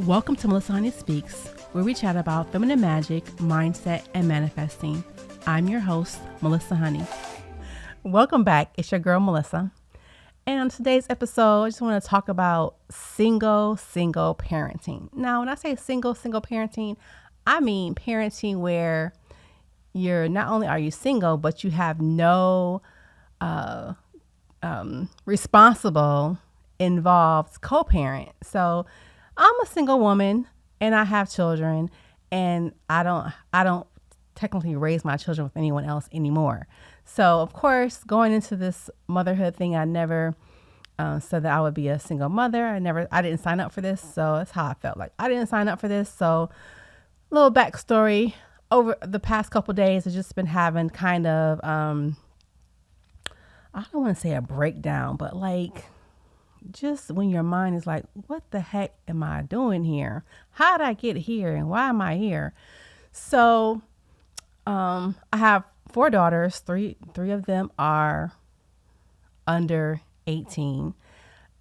Welcome to Melissa Honey Speaks, where we chat about feminine magic, mindset, and manifesting. I'm your host, Melissa Honey. Welcome back. It's your girl, Melissa. And on today's episode, I just want to talk about single parenting. Now, when I say single parenting, I mean parenting where you're not only are you single, but you have no responsible, involved co-parent. So I'm a single woman and I have children, and I don't technically raise my children with anyone else anymore. So of course, going into this motherhood thing, I never said that I would be a single mother. I didn't sign up for this. So that's how I felt. Like I didn't sign up for this. So a little backstory: over the past couple of days, I've just been having kind of, I don't want to say a breakdown, but like, just when your mind is like, what the heck am I doing here? How did I get here? And why am I here? So I have 4 daughters. Three of them are under 18.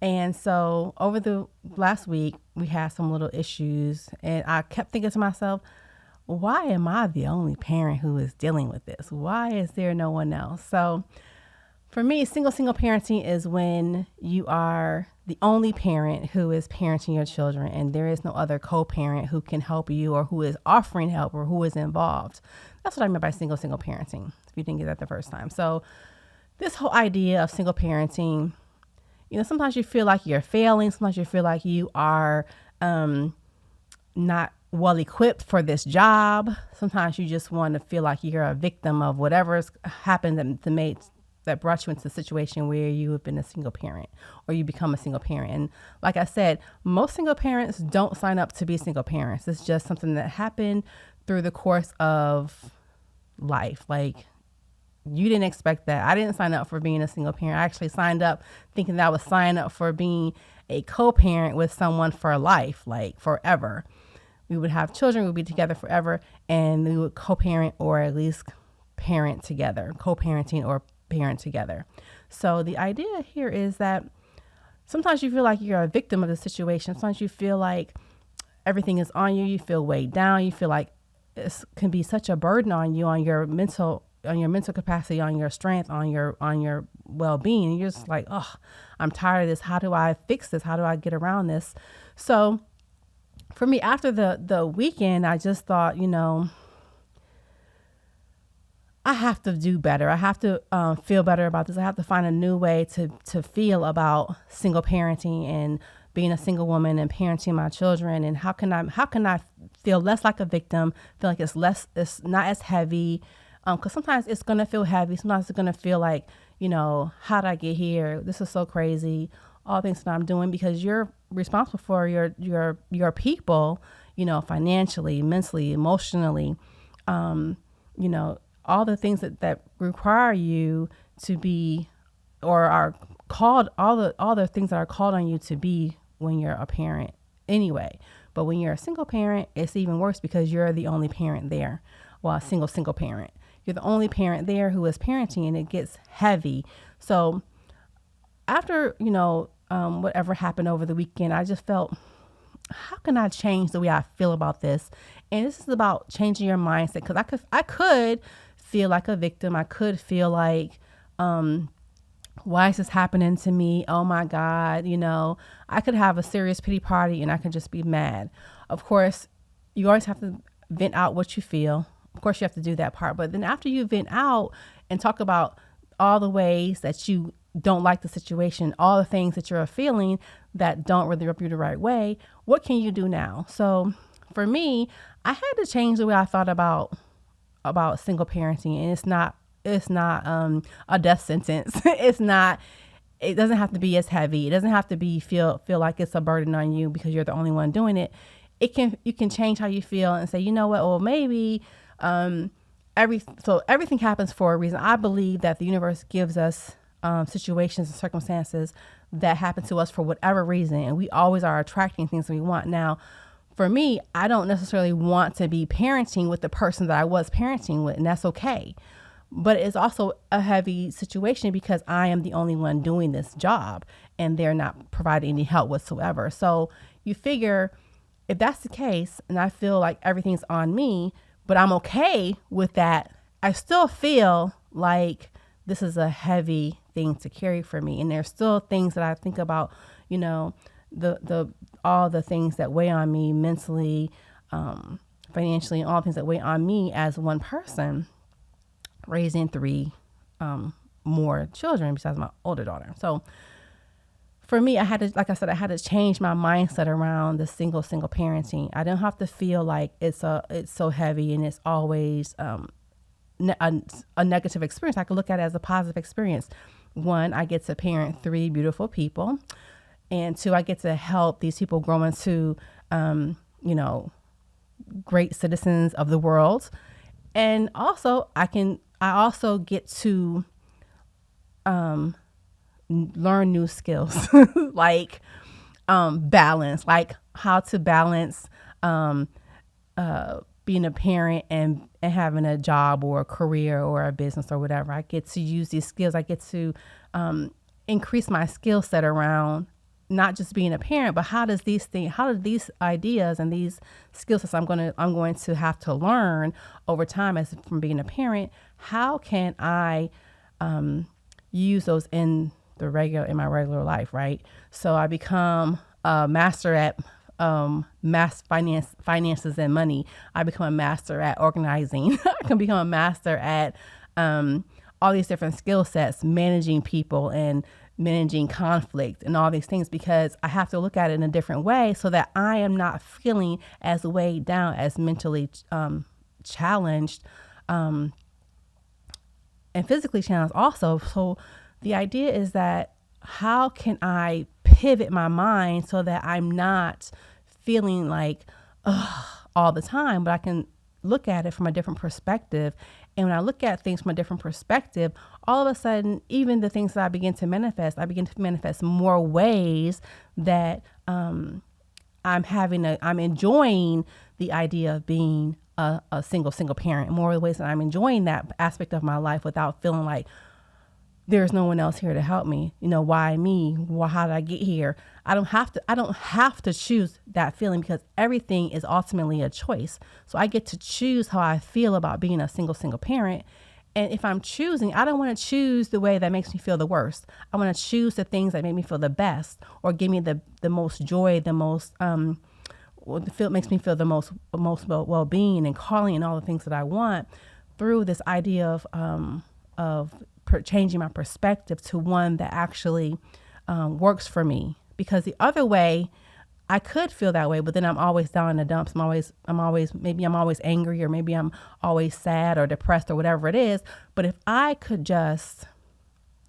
And so over the last week, we had some little issues. And I kept thinking to myself, why am I the only parent who is dealing with this? Why is there no one else? So for me, single parenting is when you are the only parent who is parenting your children and there is no other co-parent who can help you or who is offering help or who is involved. That's what I meant by single parenting, if you didn't get that the first time. So this whole idea of single parenting, sometimes you feel like you're failing. Sometimes you feel like you are not well equipped for this job. Sometimes you just want to feel like you're a victim of whatever's happened that brought you into a situation where you have been a single parent or you become a single parent. And like I said, most single parents don't sign up to be single parents. It's just something that happened through the course of life. Like, you didn't expect that. I didn't sign up for being a single parent. I actually signed up thinking that I was signing up for being a co-parent with someone for life, like forever. We would have children, we'd be together forever, and we would co-parent or at least parent together, co-parenting or parent together. So the idea here is that sometimes you feel like you're a victim of the situation. Sometimes you feel like everything is on you. You feel weighed down. You feel like it can be such a burden on you, on your mental capacity, on your strength, on your well-being. And you're just like, oh, I'm tired of this. How do I fix this? How do I get around this? So for me, after the weekend, I just thought, I have to do better. I have to feel better about this. I have to find a new way to feel about single parenting and being a single woman and parenting my children. And how can I feel less like a victim? Feel like it's not as heavy. Because sometimes it's gonna feel heavy. Sometimes it's gonna feel like, how did I get here? This is so crazy. All things that I'm doing, because you're responsible for your people. Financially, mentally, emotionally. All the things that require you to be, or are called, all the things that are called on you to be when you're a parent anyway. But when you're a single parent, it's even worse because you're the only parent there. Well, a single parent. You're the only parent there who is parenting, and it gets heavy. So after, whatever happened over the weekend, I just felt, how can I change the way I feel about this? And this is about changing your mindset, because I could feel like a victim. I could feel like, why is this happening to me? Oh my God. I could have a serious pity party and I could just be mad. Of course, you always have to vent out what you feel. Of course, you have to do that part. But then after you vent out and talk about all the ways that you don't like the situation, all the things that you're feeling that don't really rub you the right way, what can you do now? So for me, I had to change the way I thought about single parenting. And it's not a death sentence. It doesn't have to be as heavy. It doesn't have to be feel like it's a burden on you because you're the only one doing it. You can change how you feel and say, you know what, well, maybe everything happens for a reason. I believe that the universe gives us situations and circumstances that happen to us for whatever reason, and we always are attracting things that we want. Now, for me, I don't necessarily want to be parenting with the person that I was parenting with, and that's okay. But it's also a heavy situation because I am the only one doing this job and they're not providing any help whatsoever. So you figure if that's the case and I feel like everything's on me, but I'm okay with that, I still feel like this is a heavy thing to carry for me. And there's still things that I think about, you know, the all the things that weigh on me mentally, financially, and all the things that weigh on me as one person raising three more children besides my older daughter. So for me, I had to, like I said, I had to change my mindset around the single parenting. I don't have to feel like it's so heavy and it's always a negative experience. I could look at it as a positive experience. One, I get to parent three beautiful people, and two, I get to help these people grow into, great citizens of the world. And also I also get to, learn new skills, like, balance, like how to balance, being a parent and having a job or a career or a business or whatever. I get to use these skills. I get to, increase my skill set around not just being a parent, but how do these ideas and these skill sets I'm going to have to learn over time as from being a parent, how can I, use those in my regular life, right? So I become a master at finances and money. I become a master at organizing. I can become a master at all these different skill sets, managing people and managing conflict and all these things, because I have to look at it in a different way so that I am not feeling as weighed down, as mentally challenged, and physically challenged also. So the idea is that how can I pivot my mind so that I'm not feeling like all the time, but I can look at it from a different perspective. And when I look at things from a different perspective, all of a sudden, even the things that I begin to manifest more ways that I'm enjoying the idea of being a single parent, more ways that I'm enjoying that aspect of my life without feeling like there's no one else here to help me. Why me? How did I get here? I don't have to choose that feeling, because everything is ultimately a choice. So I get to choose how I feel about being a single parent. And if I'm choosing, I don't want to choose the way that makes me feel the worst. I want to choose the things that make me feel the best, or give me the most joy, the most, makes me feel the most well-being and calling and all the things that I want, through this idea of changing my perspective to one that actually works for me. Because the other way, I could feel that way, but then I'm always down in the dumps. I'm always angry, or maybe I'm always sad or depressed or whatever it is. But if I could just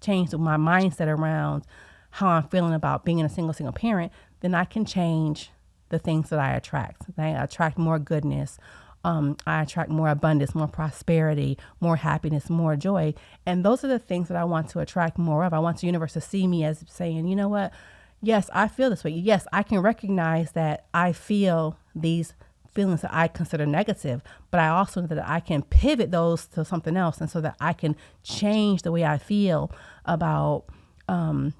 change my mindset around how I'm feeling about being a single parent, then I can change the things that I attract. I attract more goodness. I attract more abundance, more prosperity, more happiness, more joy. And those are the things that I want to attract more of. I want the universe to see me as saying, you know what? Yes, I feel this way. Yes, I can recognize that I feel these feelings that I consider negative, but I also know that I can pivot those to something else. And so that I can change the way I feel about the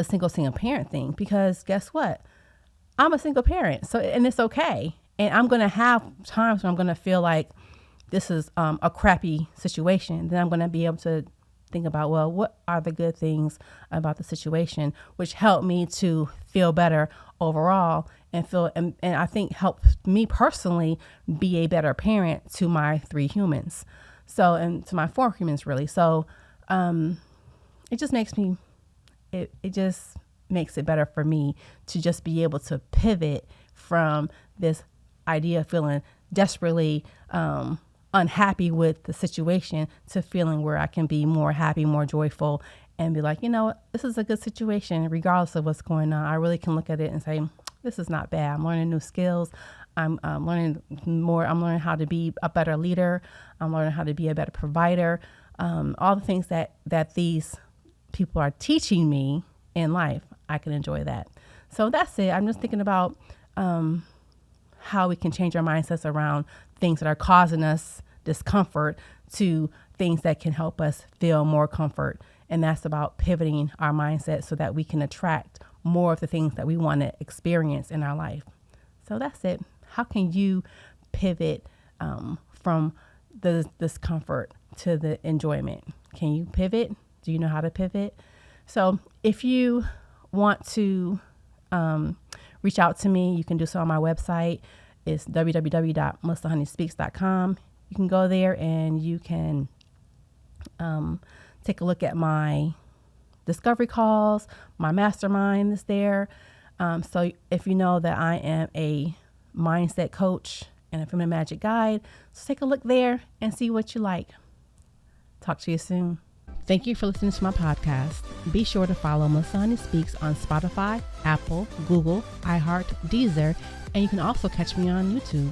single parent thing. Because guess what? I'm a single parent. So, and it's okay. And I'm going to have times when I'm going to feel like this is a crappy situation. Then I'm going to be able to think about, well, what are the good things about the situation, which help me to feel better overall and I think help me personally be a better parent to my three humans. So, and to my four humans really. So, it just makes it better for me to just be able to pivot from this idea of feeling desperately unhappy with the situation to feeling where I can be more happy, more joyful, and be like, this is a good situation regardless of what's going on. I really can look at it and say, this is not bad. I'm learning new skills. I'm learning more. I'm learning how to be a better leader. I'm learning how to be a better provider. All the things that these people are teaching me in life, I can enjoy that. So that's it. I'm just thinking about how we can change our mindsets around things that are causing us discomfort to things that can help us feel more comfort. And that's about pivoting our mindset so that we can attract more of the things that we want to experience in our life. So that's it. How can you pivot from the discomfort to the enjoyment? Can you pivot? Do you know how to pivot? So if you want to reach out to me, you can do so on my website. It's www.melissahoney.speaks.com. You can go there and you can take a look at my discovery calls. My mastermind is there. So if you know that I am a mindset coach and a feminine magic guide, so take a look there and see what you like. Talk to you soon. Thank you for listening to my podcast. Be sure to follow Melissa Honey Speaks on Spotify, Apple, Google, iHeart, Deezer, and you can also catch me on YouTube.